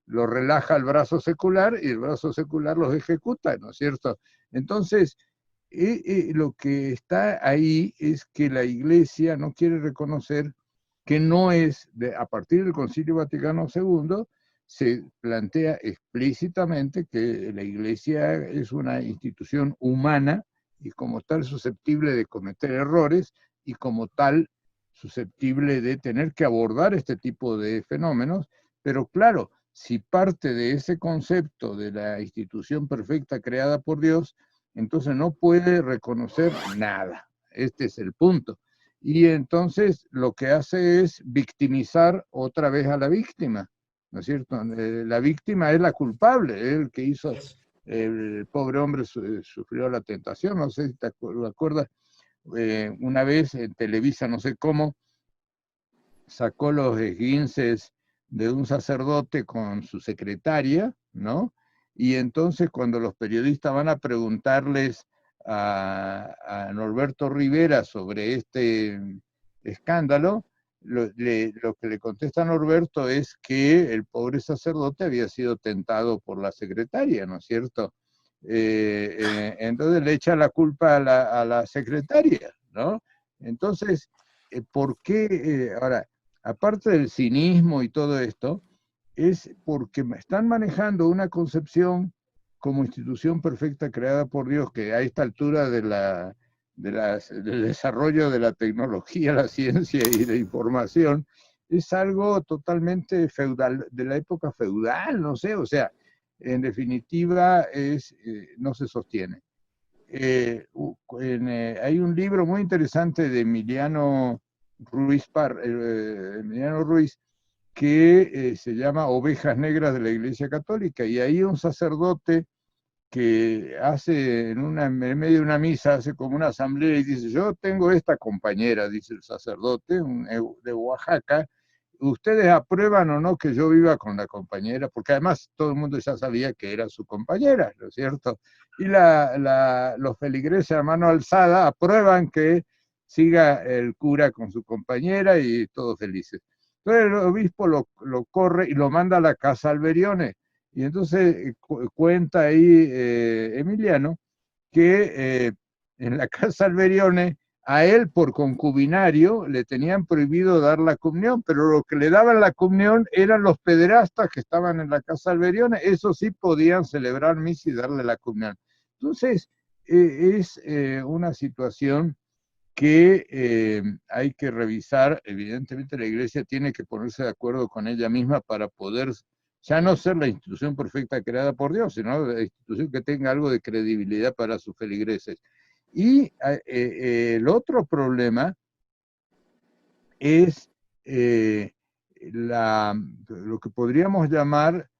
lo relaja al brazo secular, y el brazo secular los ejecuta, ¿no es cierto? Entonces, lo que está ahí es que la Iglesia no quiere reconocer que no es, a partir del Concilio Vaticano II, se plantea explícitamente que la Iglesia es una institución humana y como tal susceptible de cometer errores y como tal susceptible de tener que abordar este tipo de fenómenos, pero claro, si parte de ese concepto de la institución perfecta creada por Dios, entonces no puede reconocer nada. Este es el punto. Y entonces lo que hace es victimizar otra vez a la víctima, ¿no es cierto? La víctima es la culpable, es el que hizo el pobre hombre sufrió la tentación, no sé si te acuerdas, una vez en Televisa, no sé cómo, sacó los esguinces de un sacerdote con su secretaria, ¿no? Y entonces cuando los periodistas van a preguntarles a Norberto Rivera sobre este escándalo, lo que le contesta a Norberto es que el pobre sacerdote había sido tentado por la secretaria, ¿no es cierto? Entonces le echa la culpa a la secretaria, ¿no? Entonces, ¿por qué? Ahora, aparte del cinismo y todo esto, es porque están manejando una concepción como institución perfecta creada por Dios, que a esta altura del desarrollo de la tecnología, la ciencia y la información, es algo totalmente feudal, de la época feudal, no sé, o sea, en definitiva no se sostiene. Hay un libro muy interesante de Emiliano Ruiz, que se llama Ovejas Negras de la Iglesia Católica, y ahí un sacerdote que hace en medio de una misa, hace como una asamblea y dice, yo tengo esta compañera, dice el sacerdote, de Oaxaca, ¿ustedes aprueban o no que yo viva con la compañera? Porque además todo el mundo ya sabía que era su compañera, ¿no es cierto? Y los feligreses a mano alzada aprueban que siga el cura con su compañera y todos felices. Entonces el obispo lo corre y lo manda a la casa Alberione. Y entonces cuenta ahí Emiliano que en la casa Alberione a él por concubinario le tenían prohibido dar la comunión, pero lo que le daban la comunión eran los pederastas que estaban en la casa Alberione, eso sí podían celebrar misa y darle la comunión. Entonces es una situación que hay que revisar. Evidentemente la Iglesia tiene que ponerse de acuerdo con ella misma para poder ya no ser la institución perfecta creada por Dios, sino la institución que tenga algo de credibilidad para sus feligreses. Y el otro problema es lo que podríamos llamar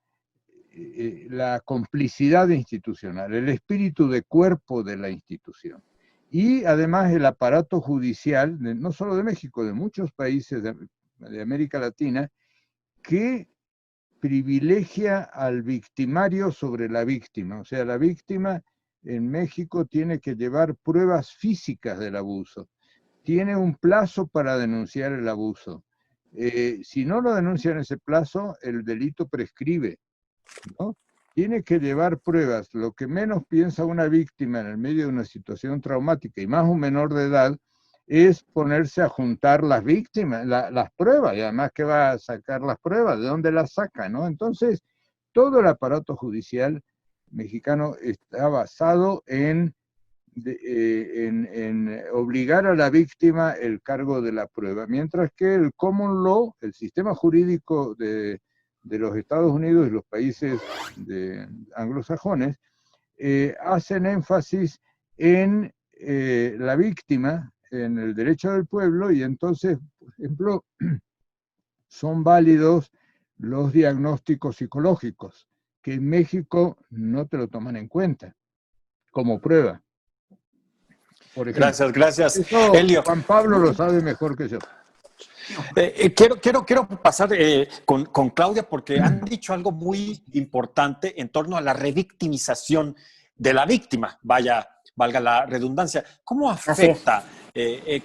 la complicidad institucional, el espíritu de cuerpo de la institución. Y además el aparato judicial, no solo de México, de muchos países de América Latina, que privilegia al victimario sobre la víctima. O sea, la víctima en México tiene que llevar pruebas físicas del abuso, tiene un plazo para denunciar el abuso. Si no lo denuncia en ese plazo, el delito prescribe, ¿no? Tiene que llevar pruebas. Lo que menos piensa una víctima en el medio de una situación traumática, y más un menor de edad, es ponerse a juntar las víctimas, las pruebas, y además que va a sacar las pruebas, ¿de dónde las saca, no? Entonces, todo el aparato judicial mexicano está basado en obligar a la víctima el cargo de la prueba, mientras que el common law, el sistema jurídico de los Estados Unidos y los países anglosajones, hacen énfasis en la víctima, en el derecho del pueblo, y entonces, por ejemplo, son válidos los diagnósticos psicológicos, que en México no te lo toman en cuenta como prueba. Por ejemplo, gracias, eso Elio. Juan Pablo lo sabe mejor que yo. Quiero pasar con Claudia, porque han dicho algo muy importante en torno a la revictimización de la víctima, valga la redundancia. ¿Cómo afecta,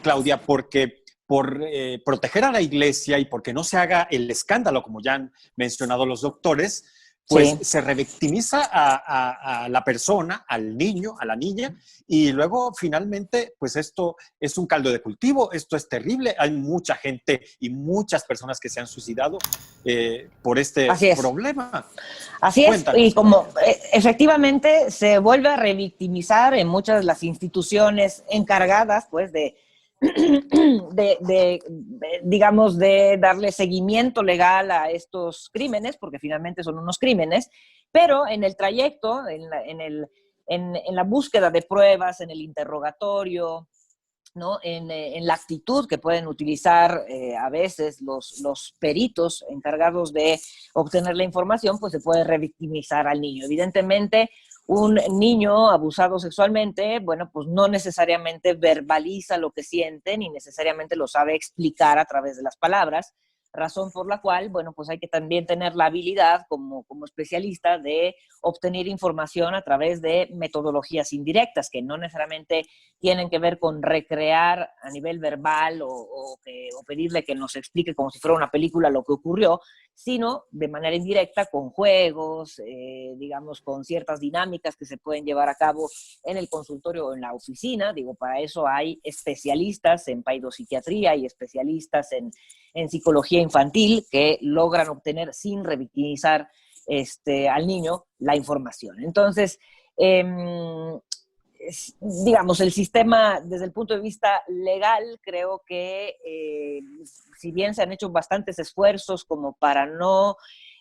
Claudia? Porque por proteger a la Iglesia y porque no se haga el escándalo, como ya han mencionado los doctores, pues sí, se revictimiza a la persona, al niño, a la niña, y luego finalmente, pues esto es un caldo de cultivo, esto es terrible. Hay mucha gente y muchas personas que se han suicidado por este problema. Así es, y como efectivamente se vuelve a revictimizar en muchas de las instituciones encargadas, pues, digamos, de darle seguimiento legal a estos crímenes, porque finalmente son unos crímenes, pero en el trayecto, en la búsqueda de pruebas, en el interrogatorio, ¿no? En la actitud que pueden utilizar a veces los peritos encargados de obtener la información, pues se puede revictimizar al niño. Evidentemente, un niño abusado sexualmente, bueno, pues no necesariamente verbaliza lo que siente, ni necesariamente lo sabe explicar a través de las palabras, razón por la cual, bueno, pues hay que también tener la habilidad como especialista de obtener información a través de metodologías indirectas, que no necesariamente tienen que ver con recrear a nivel verbal o pedirle que nos explique como si fuera una película lo que ocurrió, sino de manera indirecta con juegos, digamos, con ciertas dinámicas que se pueden llevar a cabo en el consultorio o en la oficina. Digo, para eso hay especialistas en paidopsiquiatría y especialistas en psicología infantil que logran obtener sin revictimizar al niño la información. Entonces, digamos, el sistema desde el punto de vista legal, creo que si bien se han hecho bastantes esfuerzos como para no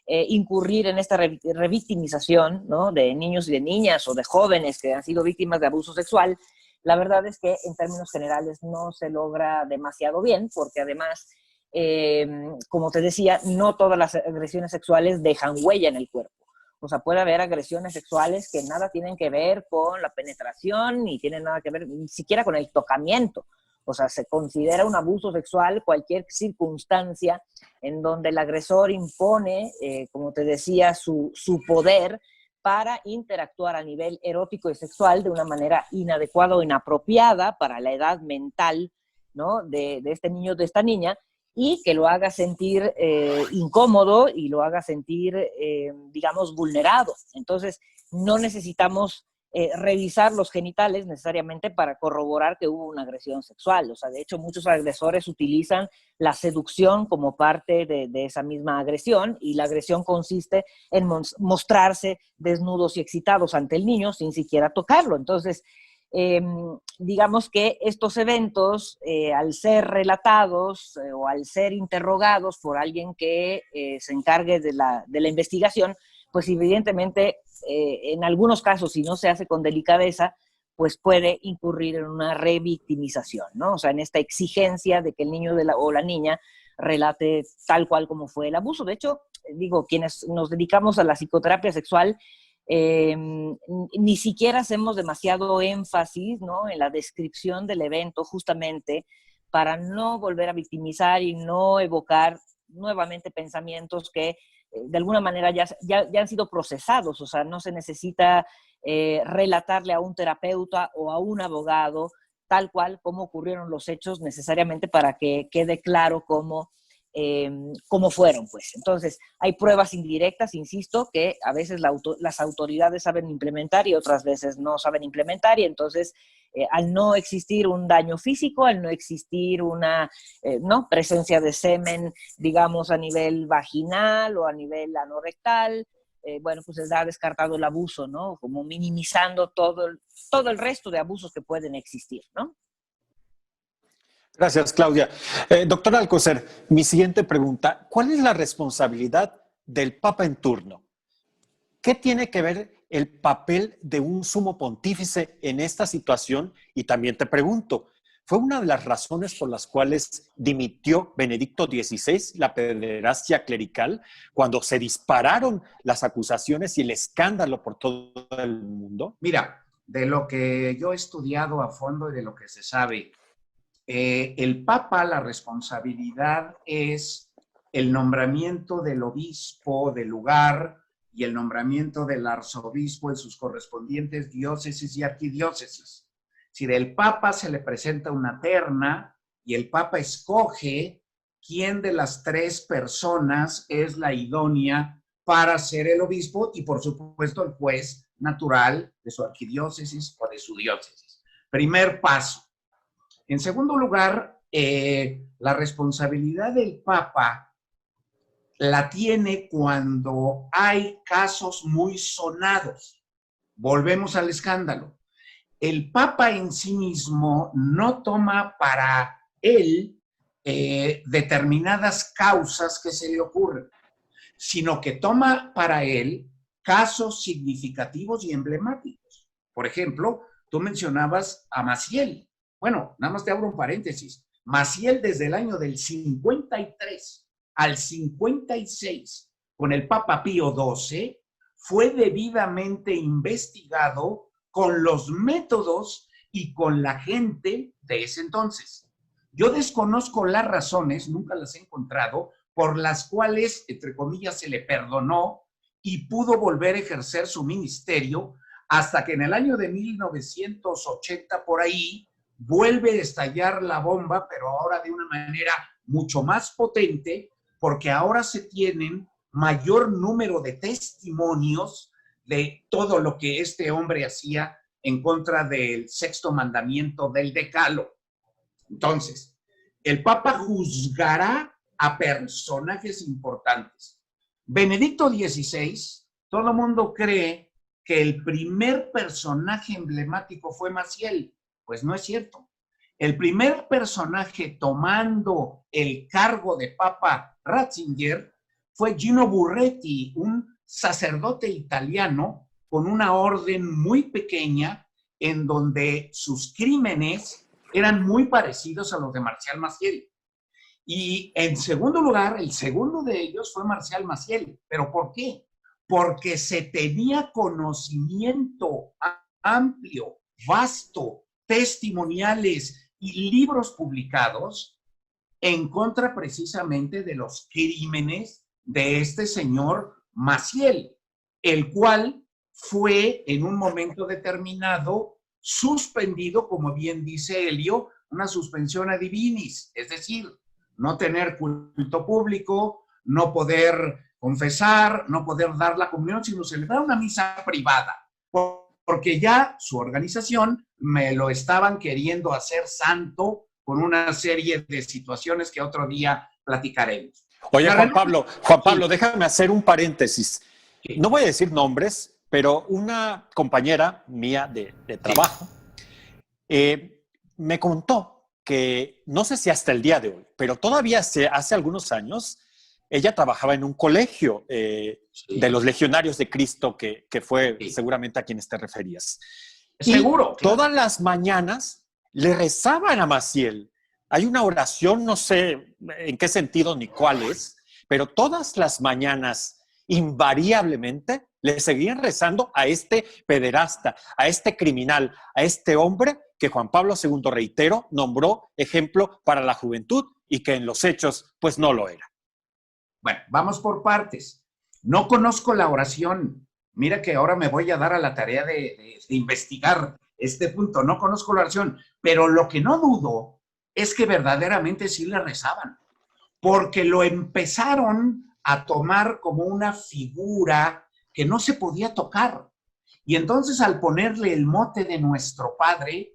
incurrir en esta revictimización, ¿no?, de niños y de niñas o de jóvenes que han sido víctimas de abuso sexual, la verdad es que en términos generales no se logra demasiado bien, porque además, como te decía, no todas las agresiones sexuales dejan huella en el cuerpo. O sea, puede haber agresiones sexuales que nada tienen que ver con la penetración, ni tienen nada que ver ni siquiera con el tocamiento. O sea, se considera un abuso sexual cualquier circunstancia en donde el agresor impone, como te decía, su poder para interactuar a nivel erótico y sexual de una manera inadecuada o inapropiada para la edad mental, ¿no?, de este niño o de esta niña, y que lo haga sentir incómodo y lo haga sentir, digamos, vulnerado. Entonces, no necesitamos revisar los genitales necesariamente para corroborar que hubo una agresión sexual. O sea, de hecho, muchos agresores utilizan la seducción como parte de esa misma agresión, y la agresión consiste en mostrarse desnudos y excitados ante el niño sin siquiera tocarlo. Entonces, digamos que estos eventos, al ser relatados o al ser interrogados por alguien que se encargue de la investigación, pues evidentemente en algunos casos, si no se hace con delicadeza, pues puede incurrir en una revictimización, ¿no? O sea, en esta exigencia de que el niño o la niña relate tal cual como fue el abuso. De hecho, digo, quienes nos dedicamos a la psicoterapia sexual, ni siquiera hacemos demasiado énfasis, ¿no?, en la descripción del evento, justamente para no volver a victimizar y no evocar nuevamente pensamientos que de alguna manera ya han sido procesados. O sea, no se necesita relatarle a un terapeuta o a un abogado tal cual como ocurrieron los hechos necesariamente para que quede claro cómo fueron, pues. Entonces, hay pruebas indirectas, insisto, que a veces las autoridades saben implementar y otras veces no saben implementar, y entonces, al no existir un daño físico, al no existir una ¿no?, presencia de semen, digamos, a nivel vaginal o a nivel anorectal, bueno, pues se ha descartado el abuso, ¿no?, como minimizando todo el resto de abusos que pueden existir, ¿no? Gracias, Claudia. Doctor Alcocer, mi siguiente pregunta: ¿cuál es la responsabilidad del Papa en turno? ¿Qué tiene que ver el papel de un sumo pontífice en esta situación? Y también te pregunto, ¿fue una de las razones por las cuales dimitió Benedicto XVI la pederastia clerical cuando se dispararon las acusaciones y el escándalo por todo el mundo? Mira, de lo que yo he estudiado a fondo y de lo que se sabe, el Papa, la responsabilidad es el nombramiento del obispo del lugar y el nombramiento del arzobispo en sus correspondientes diócesis y arquidiócesis. Si del Papa se le presenta una terna y el Papa escoge quién de las tres personas es la idónea para ser el obispo y, por supuesto, el juez natural de su arquidiócesis o de su diócesis. Primer paso. En segundo lugar, la responsabilidad del Papa la tiene cuando hay casos muy sonados. Volvemos al escándalo. El Papa en sí mismo no toma para él determinadas causas que se le ocurren, sino que toma para él casos significativos y emblemáticos. Por ejemplo, tú mencionabas a Maciel. Bueno, nada más te abro un paréntesis. Maciel, desde el año del 53 al 56, con el Papa Pío XII, fue debidamente investigado con los métodos y con la gente de ese entonces. Yo desconozco las razones, nunca las he encontrado, por las cuales, entre comillas, se le perdonó y pudo volver a ejercer su ministerio hasta que en el año de 1980, por ahí, vuelve a estallar la bomba, pero ahora de una manera mucho más potente, porque ahora se tienen mayor número de testimonios de todo lo que este hombre hacía en contra del sexto mandamiento del Decálogo. Entonces, el Papa juzgará a personajes importantes. Benedicto XVI, todo el mundo cree que el primer personaje emblemático fue Maciel. Pues no es cierto. El primer personaje tomando el cargo de Papa Ratzinger fue Gino Burretti, un sacerdote italiano con una orden muy pequeña en donde sus crímenes eran muy parecidos a los de Marcial Maciel. Y en segundo lugar, el segundo de ellos fue Marcial Maciel. ¿Pero por qué? Porque se tenía conocimiento amplio, vasto, testimoniales y libros publicados en contra precisamente de los crímenes de este señor Maciel, el cual fue en un momento determinado suspendido, como bien dice Helio, una suspensión ad divinis, es decir, no tener culto público, no poder confesar, no poder dar la comunión, sino celebrar una misa privada, porque ya su organización me lo estaban queriendo hacer santo con una serie de situaciones que otro día platicaremos. Oye, Juan Pablo, sí. Déjame hacer un paréntesis. Sí. No voy a decir nombres, pero una compañera mía de trabajo me contó que, no sé si hasta el día de hoy, pero todavía hace algunos años, ella trabajaba en un colegio de los legionarios de Cristo, que fue seguramente a quienes te referías. Seguro. Claro. Todas las mañanas le rezaban a Maciel. Hay una oración, no sé en qué sentido ni cuál es, pero todas las mañanas, invariablemente, le seguían rezando a este pederasta, a este criminal, a este hombre que Juan Pablo II, reitero, nombró ejemplo para la juventud y que en los hechos, pues no lo era. Bueno, vamos por partes. No conozco la oración. Mira que ahora me voy a dar a la tarea de investigar este punto. No conozco la oración, pero lo que no dudo es que verdaderamente sí le rezaban, porque lo empezaron a tomar como una figura que no se podía tocar. Y entonces al ponerle el mote de nuestro padre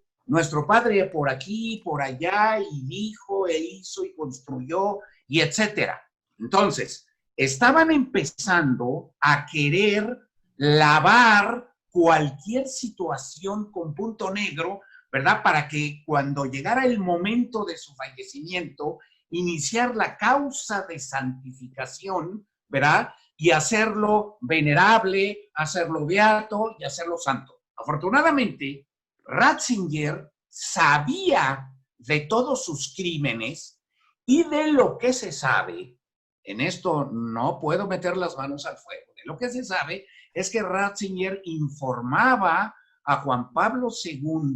por aquí, por allá, y dijo, e hizo, y construyó, y etcétera. Entonces, estaban empezando a querer lavar cualquier situación con punto negro, ¿verdad? Para que cuando llegara el momento de su fallecimiento, iniciar la causa de santificación, ¿verdad? Y hacerlo venerable, hacerlo beato y hacerlo santo. Afortunadamente, Ratzinger sabía de todos sus crímenes y de lo que se sabe, en esto no puedo meter las manos al fuego, de lo que se sabe es que Ratzinger informaba a Juan Pablo II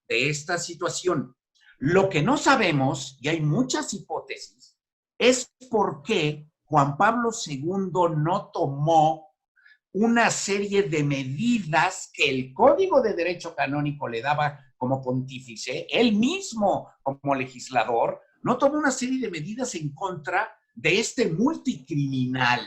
de esta situación. Lo que no sabemos, y hay muchas hipótesis, es por qué Juan Pablo II no tomó una serie de medidas que el Código de Derecho Canónico le daba como pontífice, él mismo como legislador, no tomó una serie de medidas en contra de este multicriminal.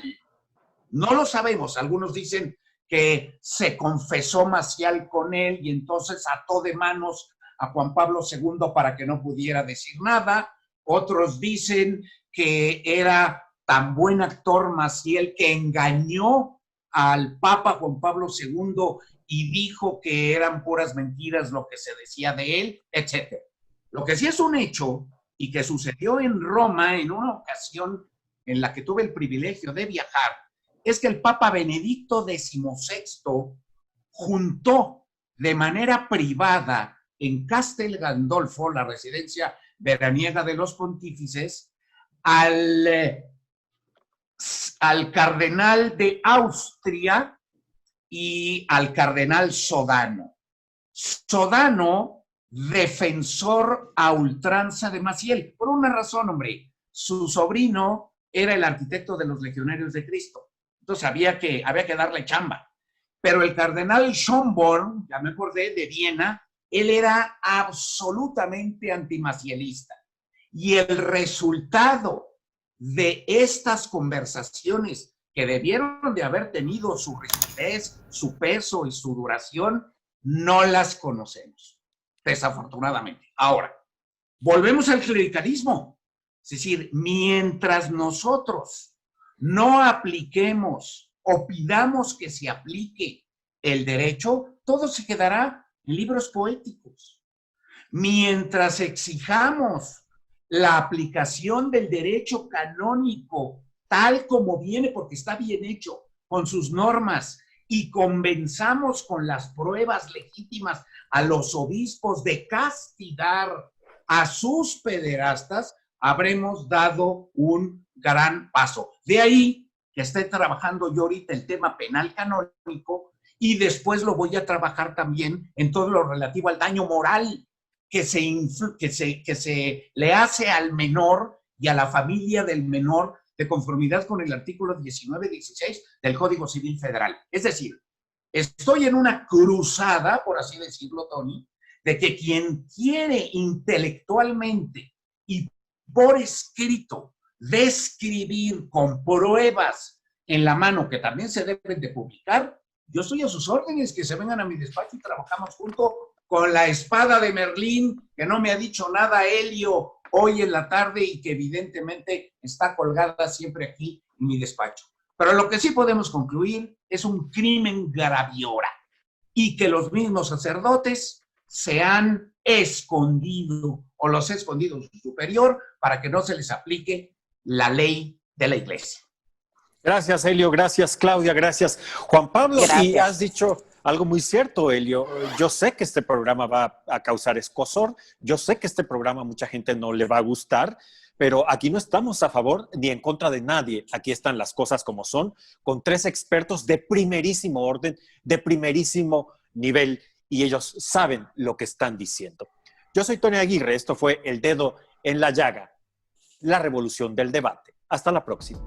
No lo sabemos. Algunos dicen que se confesó Maciel con él y entonces ató de manos a Juan Pablo II para que no pudiera decir nada. Otros dicen que era tan buen actor Maciel que engañó al Papa Juan Pablo II y dijo que eran puras mentiras lo que se decía de él, etc. Lo que sí es un hecho y que sucedió en Roma en una ocasión en la que tuve el privilegio de viajar, es que el Papa Benedicto XVI juntó de manera privada en Castel Gandolfo, la residencia veraniega de los pontífices, al al cardenal de Austria y al cardenal Sodano. Sodano, defensor a ultranza de Maciel, por una razón, hombre. Su sobrino era el arquitecto de los Legionarios de Cristo. Entonces había que darle chamba. Pero el cardenal Schönborn, ya me acordé, de Viena, él era absolutamente antimacielista. Y el resultado de estas conversaciones, que debieron de haber tenido su rigidez, su peso y su duración, no las conocemos, desafortunadamente. Ahora, volvemos al clericalismo. Es decir, mientras nosotros no apliquemos o pidamos que se aplique el derecho, todo se quedará en libros poéticos. Mientras exijamos la aplicación del derecho canónico tal como viene, porque está bien hecho, con sus normas, y convenzamos con las pruebas legítimas a los obispos de castigar a sus pederastas, habremos dado un gran paso. De ahí que esté trabajando yo ahorita el tema penal canónico, y después lo voy a trabajar también en todo lo relativo al daño moral que se le hace al menor y a la familia del menor, de conformidad con el artículo 19-16 del Código Civil Federal. Es decir, estoy en una cruzada, por así decirlo, Tony, de que quien quiere intelectualmente y por escrito describir con pruebas en la mano, que también se deben de publicar, yo estoy a sus órdenes, que se vengan a mi despacho y trabajamos junto con la espada de Merlín, que no me ha dicho nada Helio hoy en la tarde y que evidentemente está colgada siempre aquí en mi despacho. Pero lo que sí podemos concluir es un crimen graviora, y que los mismos sacerdotes se han escondido, o los ha escondido su superior, para que no se les aplique la ley de la Iglesia. Gracias, Helio. Gracias, Claudia. Gracias, Juan Pablo. Gracias. Y has dicho algo muy cierto, Helio. Yo sé que este programa va a causar escozor. Yo sé que este programa a mucha gente no le va a gustar, pero aquí no estamos a favor ni en contra de nadie. Aquí están las cosas como son, con 3 expertos de primerísimo orden, de primerísimo nivel, y ellos saben lo que están diciendo. Yo soy Tony Aguirre. Esto fue El Dedo en la Llaga, la revolución del debate. Hasta la próxima.